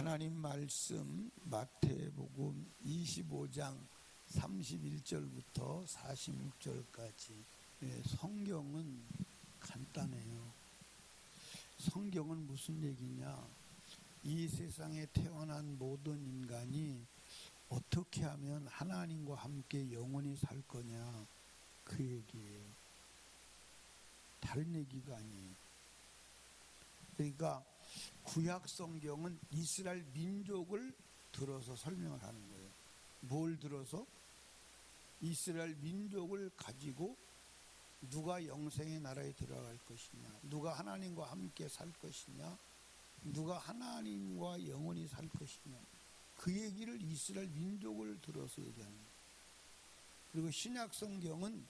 하나님 말씀 마태복음 25장 31절부터 46절까지. 성경은 간단해요. 성경은 무슨 얘기냐? 이 세상에 태어난 모든 인간이 어떻게 하면 하나님과 함께 영원히 살 거냐, 그 얘기예요. 다른 얘기가 아니에요. 그러니까 구약 성경은 이스라엘 민족을 들어서 설명을 하는 거예요. 뭘 들어서? 이스라엘 민족을 가지고 누가 영생의 나라에 들어갈 것이냐, 누가 하나님과 함께 살 것이냐, 누가 하나님과 영원히 살 것이냐, 그 얘기를 이스라엘 민족을 들어서 얘기하는 거예요. 그리고 신약 성경은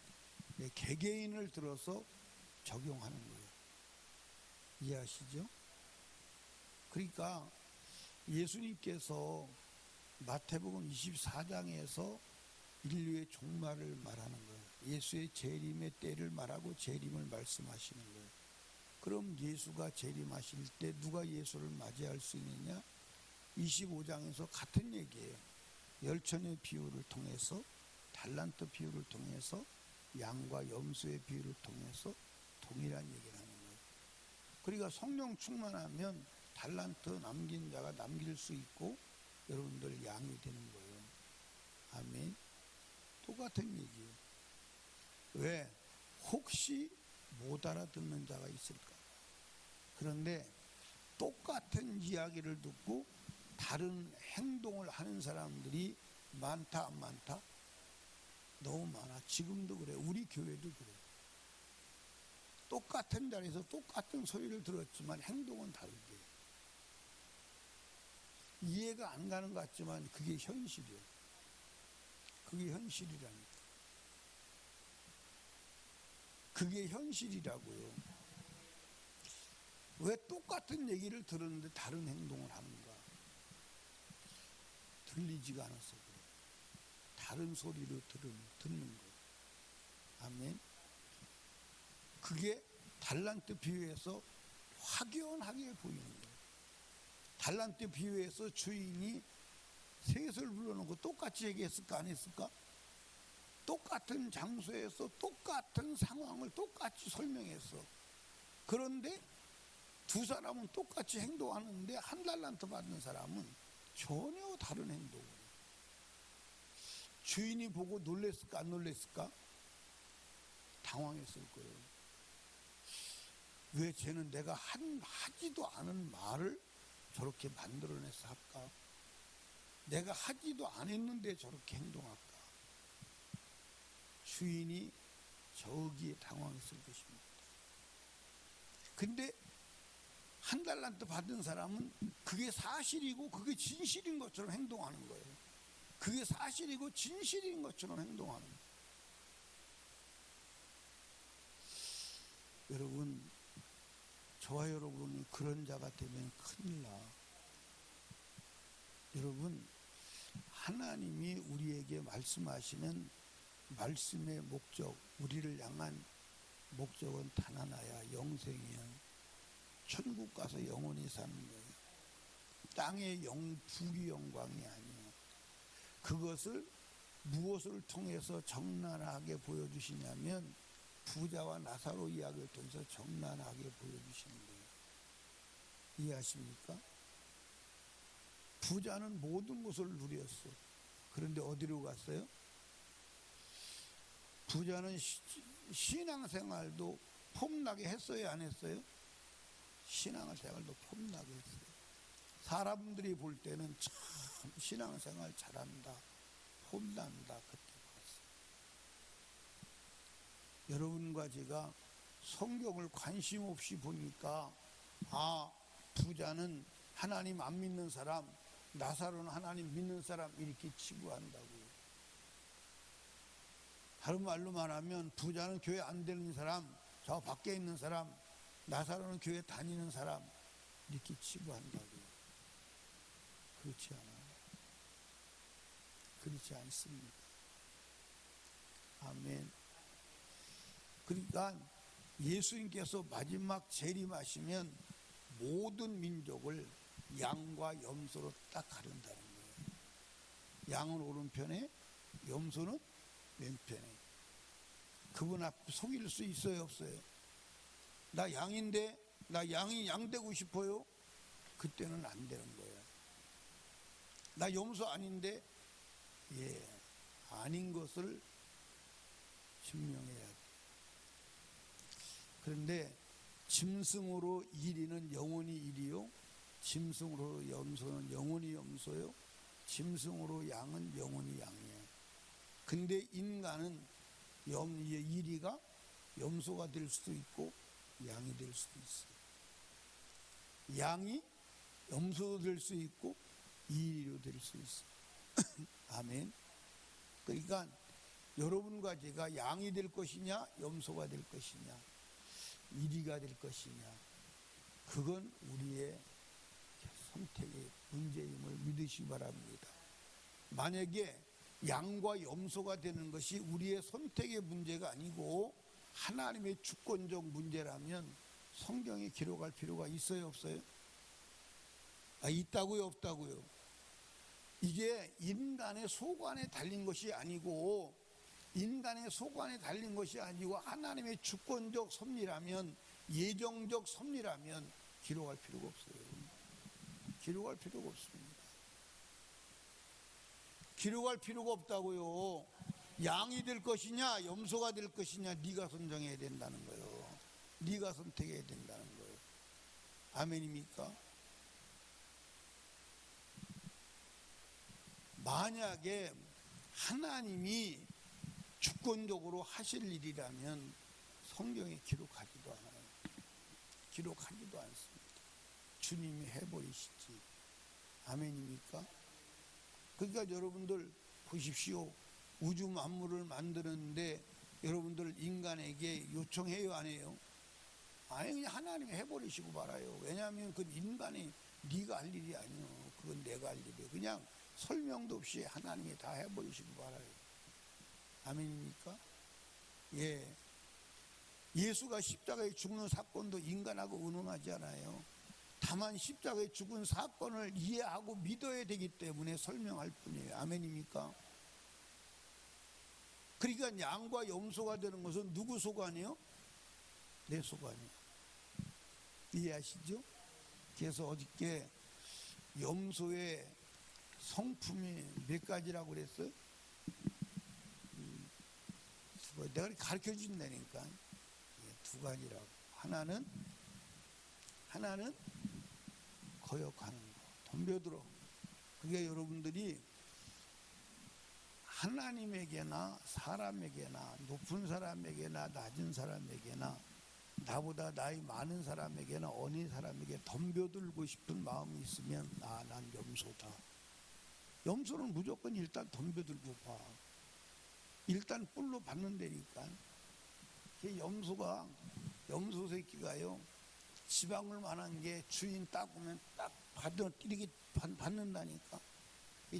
개개인을 들어서 적용하는 거예요. 이해하시죠? 그러니까 예수님께서 마태복음 24장에서 인류의 종말을 말하는 거예요. 예수의 재림의 때를 말하고 재림을 말씀하시는 거예요. 그럼 예수가 재림하실 때 누가 예수를 맞이할 수 있느냐? 25장에서 같은 얘기예요. 열천의 비유를 통해서, 달란트 비유를 통해서, 양과 염소의 비유를 통해서 동일한 얘기를 하는 거예요. 그러니까 성령 충만하면 달란트 남긴 자가 남길 수 있고 여러분들 양이 되는 거예요. 아멘. 똑같은 얘기예요. 왜? 혹시 못 알아듣는 자가 있을까? 그런데 똑같은 이야기를 듣고 다른 행동을 하는 사람들이 많다 안 많다? 너무 많아. 지금도 그래. 우리 교회도 그래. 똑같은 자리에서 똑같은 소리를 들었지만 행동은 다르게. 이해가 안 가는 것 같지만 그게 현실이에요. 그게 현실이라니까. 그게 현실이라고요. 왜 똑같은 얘기를 들었는데 다른 행동을 하는가? 들리지가 않아서 그래. 다른 소리로 듣는 거예요. 아멘. 그게 달란트 비유에서 확연하게 보이는 거예요. 달란트 비유에서 주인이 셋을 불러놓고 똑같이 얘기했을까 안 했을까? 똑같은 장소에서 똑같은 상황을 똑같이 설명했어. 그런데 두 사람은 똑같이 행동하는데 한 달란트 받는 사람은 전혀 다른 행동을 해요. 주인이 보고 놀랬을까 안 놀랬을까? 당황했을 거예요. 왜 쟤는 내가 하지도 않은 말을 저렇게 만들어내서 할까? 내가 하지도 않았는데 저렇게 행동할까? 주인이 저기에 당황했을 것입니다. 근데 한 달란트 받은 사람은 그게 사실이고 그게 진실인 것처럼 행동하는 거예요. 그게 사실이고 진실인 것처럼 행동하는 거예요. 여러분, 저와 여러분이 그런 자가 되면 큰일 나. 여러분, 하나님이 우리에게 말씀하시는 말씀의 목적, 우리를 향한 목적은 단 하나야. 영생이야. 천국 가서 영원히 사는 거예요. 땅의 부귀 영광이 아니에요. 그것을 무엇을 통해서 적나라하게 보여주시냐면 부자와 나사로 이야기를 통해서 적나라하게 보여주시는 거예요. 이해하십니까? 부자는 모든 것을 누렸어. 그런데 어디로 갔어요? 부자는 신앙생활도 폼나게 했어요, 안 했어요? 신앙생활도 폼나게 했어요. 사람들이 볼 때는 참 신앙생활 잘한다, 폼난다, 그때 봤어요. 여러분과 제가 성경을 관심 없이 보니까 부자는 하나님 안 믿는 사람, 나사로는 하나님 믿는 사람 이렇게 치부한다고요. 다른 말로 말하면 부자는 교회 안 다니는 사람, 저 밖에 있는 사람, 나사로는 교회 다니는 사람 이렇게 치부한다고요. 그렇지 않아요. 그렇지 않습니다. 아멘. 그러니까 예수님께서 마지막 재림하시면 모든 민족을 양과 염소로 딱 가른다는 거예요. 양은 오른편에, 염소는 왼편에. 그분 앞 속일 수 있어요, 없어요? 나 양인데, 나 양이 양되고 싶어요? 그때는 안 되는 거예요. 나 염소 아닌데, 아닌 것을 증명해야 돼. 그런데 짐승으로 이리는 영원히 이리요, 짐승으로 염소는 영원히 염소요, 짐승으로 양은 영원히 양이에요. 근데 인간은 이리가 염소가 될 수도 있고 양이 될 수도 있어요. 양이 염소도 될 수 있고 이리로 될 수 있어요. 아멘. 그러니까 여러분과 제가 양이 될 것이냐, 염소가 될 것이냐, 이리가 될 것이냐, 그건 우리의 선택의 문제임을 믿으시기 바랍니다. 만약에 양과 염소가 되는 것이 우리의 선택의 문제가 아니고 하나님의 주권적 문제라면 성경에 기록할 필요가 있어요, 없어요? 있다고요, 없다고요? 이게 인간의 소관에 달린 것이 아니고, 인간의 소관에 달린 것이 아니고 하나님의 주권적 섭리라면, 예정적 섭리라면 기록할 필요가 없어요. 기록할 필요가 없습니다. 기록할 필요가 없다고요. 양이 될 것이냐, 염소가 될 것이냐, 네가 선정해야 된다는 거예요. 네가 선택해야 된다는 거예요. 아멘입니까? 만약에 하나님이 주권적으로 하실 일이라면 성경에 기록하지도 않아요. 기록하지도 않습니다. 주님이 해버리시지. 아멘입니까? 그러니까 여러분들 보십시오. 우주 만물을 만드는데 여러분들 인간에게 요청해요, 안 해요? 아니, 그냥 하나님이 해버리시고 말아요. 왜냐하면 그건 인간이 네가 할 일이 아니에요. 그건 내가 할 일이에요. 그냥 설명도 없이 하나님이 다 해버리시고 말아요. 아멘입니까? 예. 예수가 십자가에 죽는 사건도 인간하고 의논하지 않아요. 다만 십자가에 죽은 사건을 이해하고 믿어야 되기 때문에 설명할 뿐이에요. 아멘입니까? 그러니까 양과 염소가 되는 것은 누구 소관이요? 내 소관이요. 이해하시죠? 그래서 어저께 염소의 성품이 몇 가지라고 그랬어요? 내가 가르쳐 준다니까. 두 가지라고. 하나는 거역하는 거, 덤벼들어. 그게 여러분들이 하나님에게나 사람에게나, 높은 사람에게나 낮은 사람에게나, 나보다 나이 많은 사람에게나 어린 사람에게 덤벼들고 싶은 마음이 있으면 난 염소다. 염소는 무조건 일단 덤벼들고 봐. 일단 뿔로 받는다니까. 염소 새끼가요, 지방울 만한 게 주인 딱 보면 딱 이렇게 받는다니까.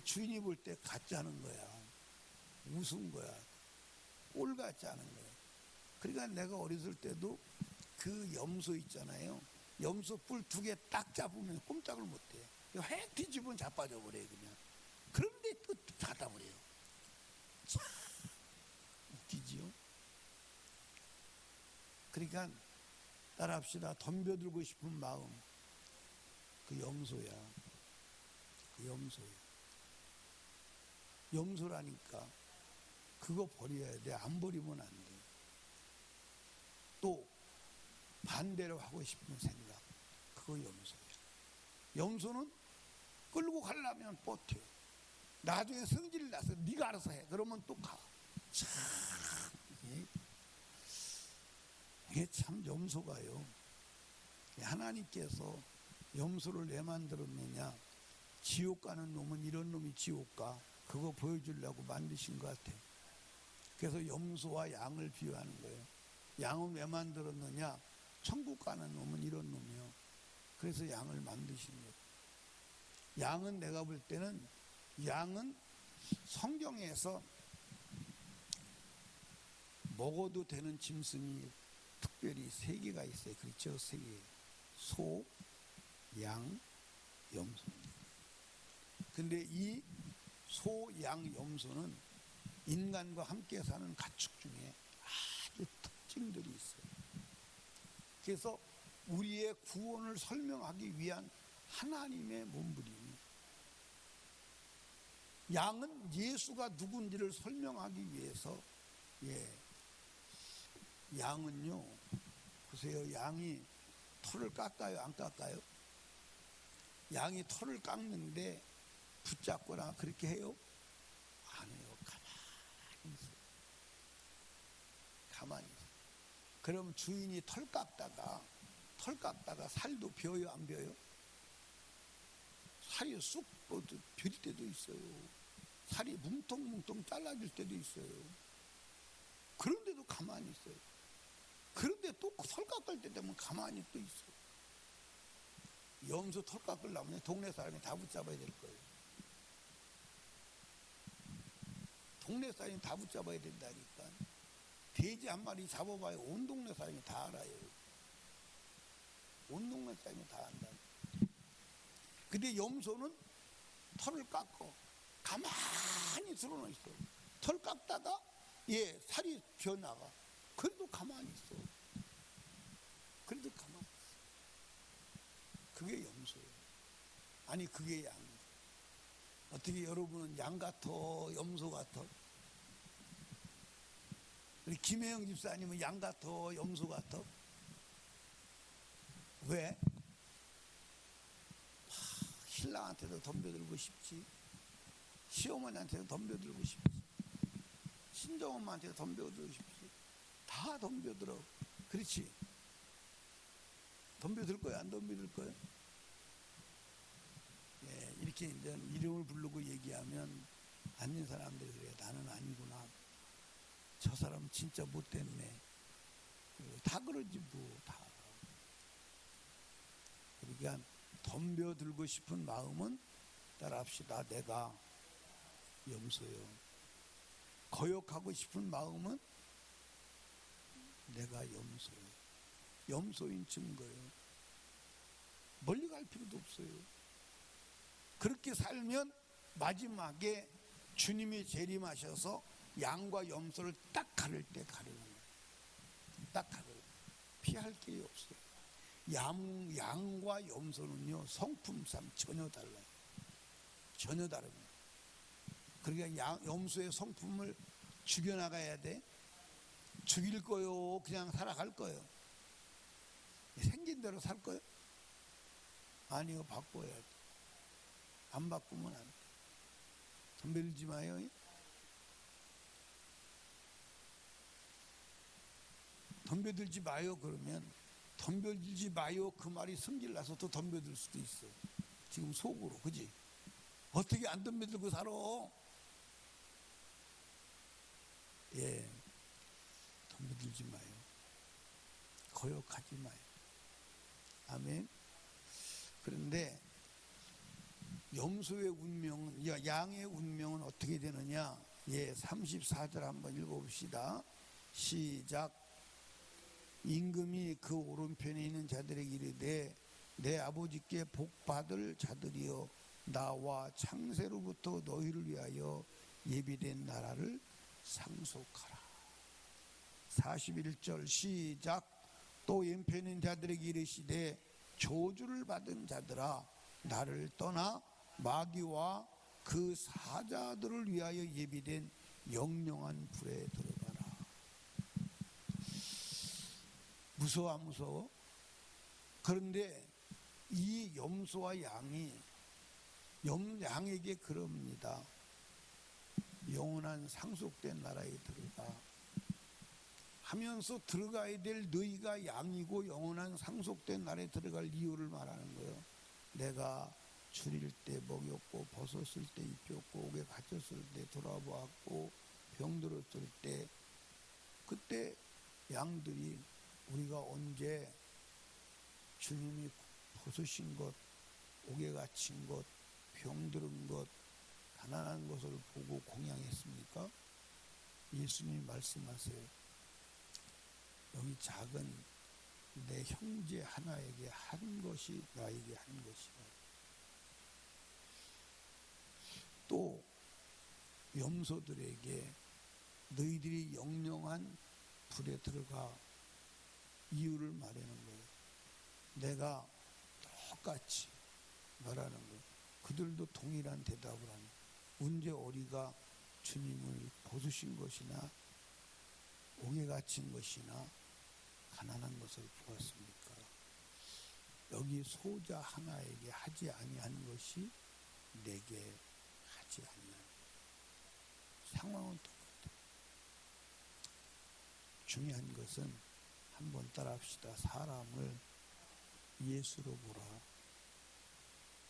주인이 볼 때 가짜는 거야. 웃은 거야. 꼴 같지 않은 거야. 그러니까 내가 어렸을 때도 그 염소 있잖아요. 염소 뿔 2개 딱 잡으면 꼼짝을 못해. 획 뒤집으면 자빠져 버려요, 그냥. 그런데 또 닫아버려요. 참 웃기지요? 그러니까 따라합시다. 덤벼들고 싶은 마음, 그 염소야. 그 염소야. 염소라니까 그거 버려야 돼. 안 버리면 안 돼. 또 반대로 하고 싶은 생각, 그거 염소야. 염소는 끌고 가려면 버텨. 나중에 성질 나서 네가 알아서 해. 그러면 또 가. 참, 이게 참 염소가요. 하나님께서 염소를 왜 만들었느냐? 지옥 가는 놈은 이런 놈이 지옥 가. 그거 보여주려고 만드신 것 같아. 그래서 염소와 양을 비유하는 거예요. 양은 왜 만들었느냐? 천국 가는 놈은 이런 놈이요. 그래서 양을 만드신 거예요. 양은 내가 볼 때는, 양은 성경에서 먹어도 되는 짐승이 특별히 3개가 있어요. 그렇죠? 3개. 소, 양, 염소입니다. 근데 이 소, 양, 염소는 인간과 함께 사는 가축 중에 아주 특징들이 있어요. 그래서 우리의 구원을 설명하기 위한 하나님의 몸부림이, 양은 예수가 누군지를 설명하기 위해서, 양은요, 보세요. 양이 털을 깎아요, 안 깎아요? 양이 털을 깎는데 붙잡거나 그렇게 해요? 안 해요. 가만히 있어요. 가만히 있어요. 그럼 주인이 털 깎다가 살도 벼요, 안 벼요? 살이 쑥 벼질 때도 있어요. 살이 뭉텅뭉텅 잘라질 때도 있어요. 그런데도 가만히 있어요. 그런데 또 털 깎을 때 되면 가만히 또 있어요. 염소 털 깎으려면 동네 사람이 다 붙잡아야 될 거예요. 동네 사람이 다 붙잡아야 된다니까. 돼지 한 마리 잡아봐야 온 동네 사람이 다 알아요. 온 동네 사람이 다 안다. 근데 염소는 털을 깎고 가만히 드러나 있어. 털 깎다가 살이 벼나가. 그래도 가만히 있어. 그래도 가만히 있어. 그게 염소예요. 아니, 그게 양. 어떻게 여러분은 양 같아, 염소 같아? 우리 김혜영 집사님은 양 같아, 염소 같아? 왜? 신랑한테도 덤벼들고 싶지, 시어머니한테도 덤벼들고 싶지, 친정엄마한테도 덤벼들고 싶지, 다 덤벼들어. 그렇지? 덤벼들 거야, 안 덤벼들 거야? 이렇게 이제 이름을 부르고 얘기하면 아닌 사람들이 그래. 나는 아니구나. 저 사람 진짜 못됐네. 다 그러지 뭐, 다. 그러니까 덤벼들고 싶은 마음은 따라합시다. 내가 염소요. 거역하고 싶은 마음은 내가 염소요. 염소인 증거요. 멀리 갈 필요도 없어요. 그렇게 살면 마지막에 주님이 재림하셔서 양과 염소를 딱 가를 때 가르는 거예요. 딱 가르는 거예요. 피할 길이 없어요. 양과 염소는요, 성품상 전혀 달라요. 전혀 다릅니다. 그러니까 염소의 성품을 죽여나가야 돼. 죽일 거요? 그냥 살아갈 거예요? 생긴 대로 살 거예요? 아니요, 바꿔야 돼. 안 바꾸면 안 돼. 덤벼들지 마요. 덤벼들지 마요. 그러면 덤벼들지 마요 그 말이 성질나서 또 덤벼들 수도 있어. 지금 속으로. 그지? 어떻게 안 덤벼들고 살아? 덤벼들지 마요. 거역하지 마요. 아멘. 그런데 염소의 운명은, 양의 운명은 어떻게 되느냐? 34절 한번 읽어봅시다. 시작. 임금이 그 오른편에 있는 자들에게 이르되 내 아버지께 복받을 자들이여 나와 창세로부터 너희를 위하여 예비된 나라를 상속하라. 41절 시작. 또 왼편에 있는 자들에게 이르시되 저주를 받은 자들아 나를 떠나 마귀와 그 사자들을 위하여 예비된 영영한 불에 들어가라. 무서워 안 무서워? 그런데 이 염소와 양이 양에게 그럽니다. 영원한 상속된 나라에 들어가 하면서 들어가야 될 너희가 양이고 영원한 상속된 나라에 들어갈 이유를 말하는 거예요. 내가 줄일 때 먹였고 벗었을 때 입혔고 옥에 갇혔을 때 돌아보았고 병들었을 때 그때 양들이 우리가 언제 주님이 벗으신 것, 옥에 갇힌 것, 병들은 것, 가난한 것을 보고 공양했습니까? 예수님이 말씀하세요. 여기 작은 내 형제 하나에게 한 것이 나에게 한 것이다. 또 염소들에게 너희들이 영영한 불에 들어가 이유를 말하는 거예요. 내가 똑같이 말하는 거예요. 그들도 동일한 대답을 하는 거예요. 언제 우리가 주님을 벗으신 것이나 옥에 갇힌 것이나 가난한 것을 보았습니까? 여기 소자 하나에게 하지 아니한 것이 내게 하지 아니한 상황은 똑같아요. 중요한 것은 한번 따라합시다. 사람을 예수로 보라.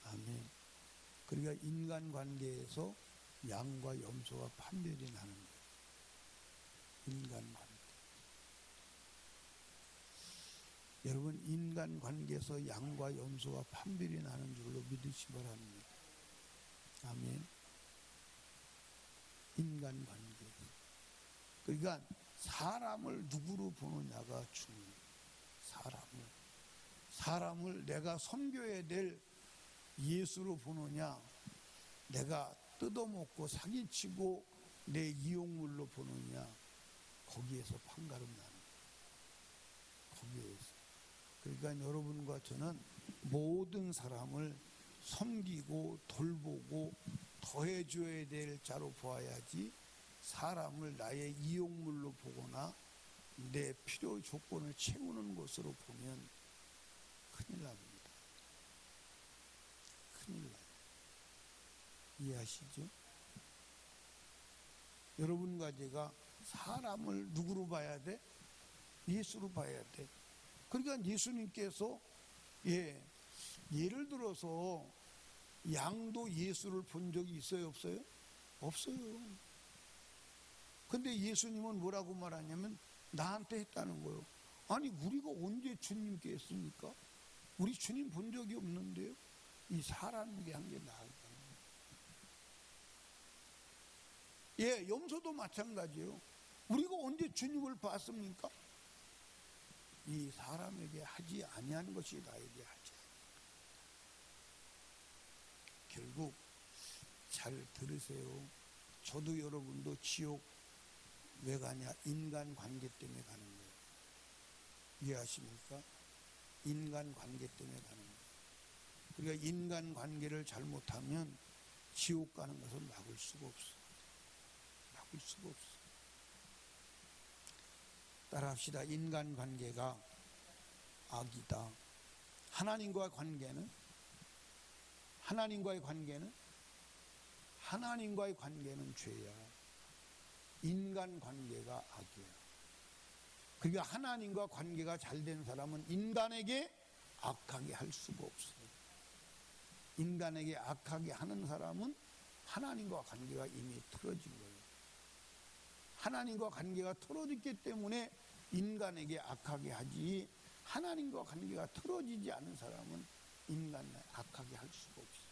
아멘. 그러니까 인간관계에서 양과 염소가 판별이 나는 거예요. 인간관계. 여러분, 인간관계에서 양과 염소가 판별이 나는 줄로 믿으시기 바랍니다. 아멘. 인간관계. 그러니까 사람을 누구로 보느냐가 중요해요. 사람을 내가 섬겨야 될 예수로 보느냐, 내가 뜯어먹고 사기치고 내 이용물로 보느냐, 거기에서 판가름 나는 거예요. 거기에서. 그러니까 여러분과 저는 모든 사람을 섬기고 돌보고 더해줘야 될 자로 보아야지, 사람을 나의 이용물로 보거나 내 필요 조건을 채우는 것으로 보면 큰일 납니다. 큰일 나요. 이해하시죠? 여러분과 제가 사람을 누구로 봐야 돼? 예수로 봐야 돼. 그러니까 예수님께서 예를 들어서 양도 예수를 본 적이 있어요, 없어요? 없어요. 근데 예수님은 뭐라고 말하냐면 나한테 했다는 거예요. 아니, 우리가 언제 주님께 했습니까? 우리 주님 본 적이 없는데요. 이 사람에게 한 게 나을까? 염소도 마찬가지예요. 우리가 언제 주님을 봤습니까? 이 사람에게 하지 아니한 것이 나에게 하지. 결국 잘 들으세요. 저도 여러분도 지옥 왜 가냐? 인간관계 때문에 가는 거예요. 이해하십니까? 인간관계 때문에 가는 거예요. 그러니까 인간관계를 잘못하면 지옥 가는 것을 막을 수가 없어. 막을 수가 없어. 따라합시다. 인간관계가 악이다. 하나님과의 관계는 죄야. 인간관계가 악이야. 그러니까 하나님과 관계가 잘 된 사람은 인간에게 악하게 할 수가 없어요. 인간에게 악하게 하는 사람은 하나님과 관계가 이미 틀어진 거예요. 하나님과 관계가 틀어졌기 때문에 인간에게 악하게 하지, 하나님과 관계가 틀어지지 않은 사람은 인간에 악하게 할 수가 없어요.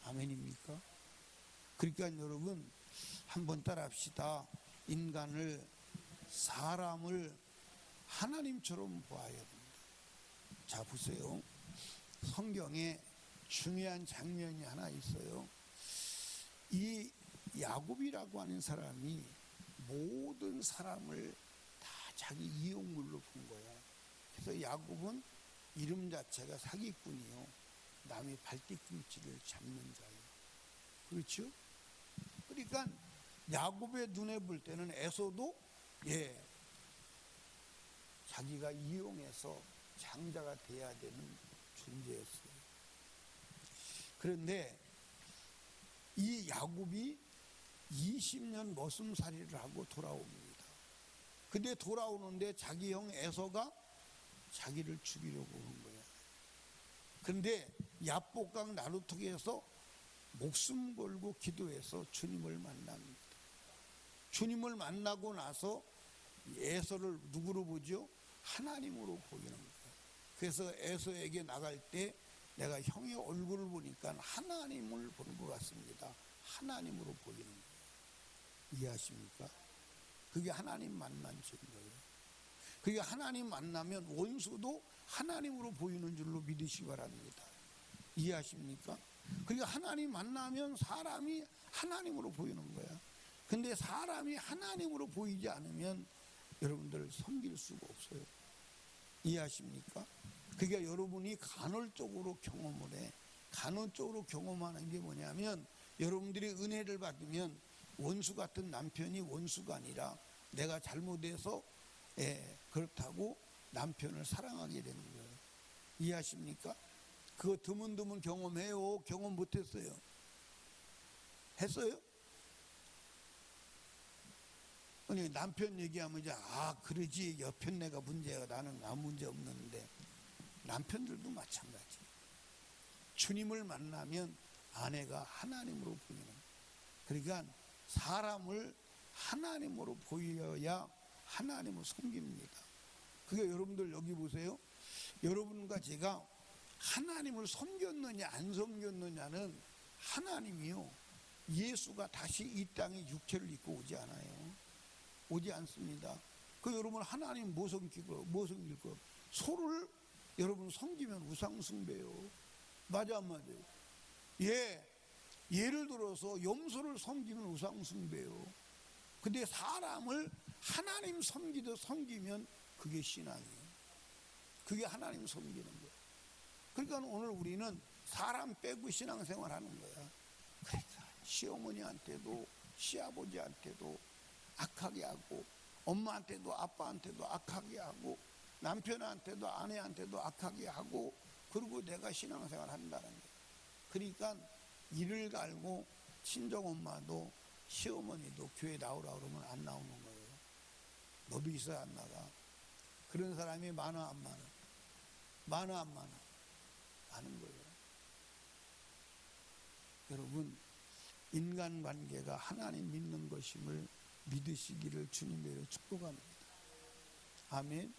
아멘입니까? 그러니까 여러분, 한번 따라합시다. 사람을 하나님처럼 봐야 됩니다. 자, 보세요. 성경에 중요한 장면이 하나 있어요. 이 야곱이라고 하는 사람이 모든 사람을 다 자기 이용물로 본 거야. 그래서 야곱은 이름 자체가 사기꾼이요, 남의 발뒤꿈치를 잡는 자예요. 그렇죠? 그러니까 야곱의 눈에 볼 때는 에서도 자기가 이용해서 장자가 돼야 되는 존재였어요. 그런데 이 야곱이 20년 머슴살이를 하고 돌아옵니다. 근데 돌아오는데 자기 형 에서가 자기를 죽이려고 오는 거야. 근데 야복강 나루터기에서 목숨 걸고 기도해서 주님을 만납니다. 주님을 만나고 나서 에서를 누구로 보죠? 하나님으로 보이는 거예요. 그래서 에서에게 나갈 때 내가 형의 얼굴을 보니까 하나님을 보는 것 같습니다. 하나님으로 보이는 거예요. 이해하십니까? 그게 하나님 만난 줄인 거예요. 그게 하나님 만나면 원수도 하나님으로 보이는 줄로 믿으시기 바랍니다. 이해하십니까? 그러니까 하나님 만나면 사람이 하나님으로 보이는 거야. 근데 사람이 하나님으로 보이지 않으면 여러분들 섬길 수가 없어요. 이해하십니까? 그러니까 여러분이 간헐적으로 경험을 해. 간헐적으로 경험하는 게 뭐냐면, 여러분들이 은혜를 받으면 원수 같은 남편이 원수가 아니라 내가 잘못해서 그렇다고 남편을 사랑하게 되는 거예요. 이해하십니까? 그거 드문드문 경험해요? 경험 못했어요? 했어요? 아니, 남편 얘기하면 이제 그러지, 옆편 내가 문제가, 나는 아무 문제 없는데. 남편들도 마찬가지. 주님을 만나면 아내가 하나님으로 보이는. 그러니까 사람을 하나님으로 보여야 하나님을 섬깁니다. 그게 여러분들 여기 보세요. 여러분과 제가 하나님을 섬겼느냐 안 섬겼느냐는, 하나님이요, 예수가 다시 이 땅에 육체를 입고 오지 않아요. 오지 않습니다. 그 여러분 하나님 뭐 섬길 거? 소를 여러분 섬기면 우상 숭배요. 맞아 안 맞아요? 예를 들어서 염소를 섬기면 우상 숭배요. 근데 사람을 하나님 섬기듯 섬기면 그게 신앙이에요. 그게 하나님 섬기는 거예요. 그러니까 오늘 우리는 사람 빼고 신앙생활 하는 거야. 그러니까 시어머니한테도 시아버지한테도 악하게 하고, 엄마한테도 아빠한테도 악하게 하고, 남편한테도 아내한테도 악하게 하고, 그리고 내가 신앙생활 한다는 거예요. 그러니까 이를 갈고 친정엄마도 시어머니도 교회 나오라 그러면 안 나오는 거예요. 너도 있어야 안 나가. 그런 사람이 많아 안 많아? 많아 안 많아? 많은 거예요. 여러분, 인간관계가 하나님 믿는 것임을 믿으시기를 주님으로 축복합니다. 아멘.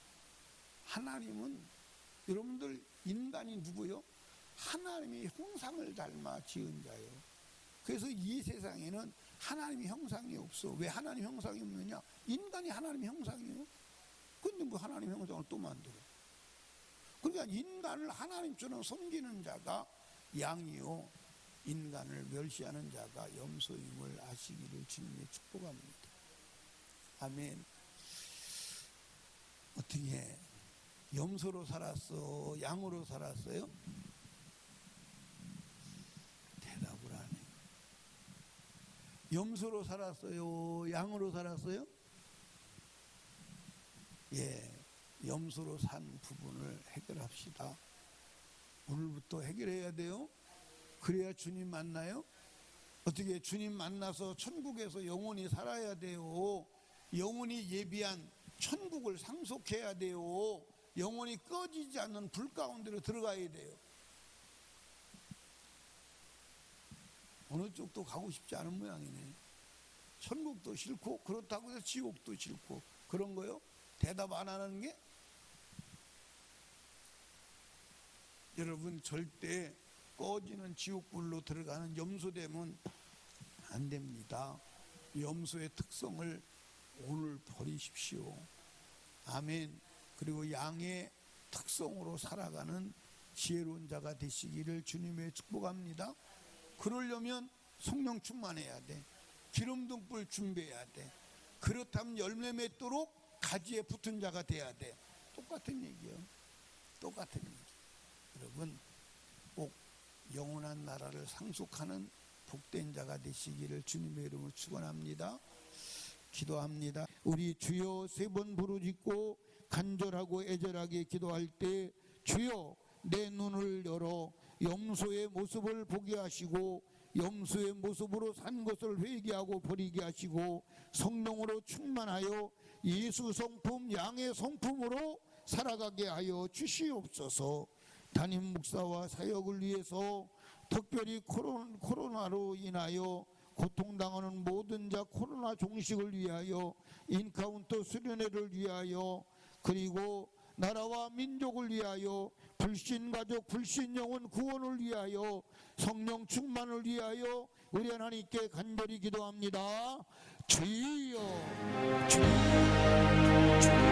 하나님은, 여러분들 인간이 누구요? 하나님의 형상을 닮아 지은 자예요. 그래서 이 세상에는 하나님의 형상이 없어. 왜 하나님 형상이 없느냐? 인간이 하나님 형상이에요. 근데 뭐 하나님 형상을 또 만들어? 그러니까 인간을 하나님처럼 섬기는 자가 양이요, 인간을 멸시하는 자가 염소임을 아시기를 주님의 축복합니다. 아멘. 어떻게 염소로 살았어? 양으로 살았어요? 대답을 안 해요. 염소로 살았어요? 양으로 살았어요? 염소로 산 부분을 해결합시다. 오늘부터 해결해야 돼요. 그래야 주님 만나요. 어떻게 주님 만나서 천국에서 영원히 살아야 돼요. 영원히 예비한 천국을 상속해야 돼요. 영원히 꺼지지 않는 불 가운데로 들어가야 돼요. 어느 쪽도 가고 싶지 않은 모양이네. 천국도 싫고, 그렇다고 해서 지옥도 싫고, 그런 거요? 대답 안 하는 게? 여러분, 절대 꺼지는 지옥불로 들어가는 염소 되면 안 됩니다. 염소의 특성을 오늘 버리십시오. 아멘. 그리고 양의 특성으로 살아가는 지혜로운 자가 되시기를 주님의 축복합니다. 그러려면 성령 충만해야 돼. 기름 등불 준비해야 돼. 그렇다면 열매 맺도록 가지에 붙은 자가 돼야 돼. 똑같은 얘기예요. 똑같은 얘기. 여러분, 꼭 영원한 나라를 상속하는 복된 자가 되시기를 주님의 이름으로 축원합니다. 기도합니다. 우리 주여 세 번 부르짖고 간절하고 애절하게 기도할 때, 주여 내 눈을 열어 염소의 모습을 보게 하시고, 염소의 모습으로 산 것을 회개하고 버리게 하시고, 성령으로 충만하여 예수 성품, 양의 성품으로 살아가게 하여 주시옵소서. 담임 목사와 사역을 위해서, 특별히 코로나로 인하여 고통당하는 모든 자 코로나 종식을 위하여, 인카운터 수련회를 위하여, 그리고 나라와 민족을 위하여, 불신가족 불신영혼 구원을 위하여, 성령 충만을 위하여 우리 하나님께 간절히 기도합니다. 주여, 주여, 주여.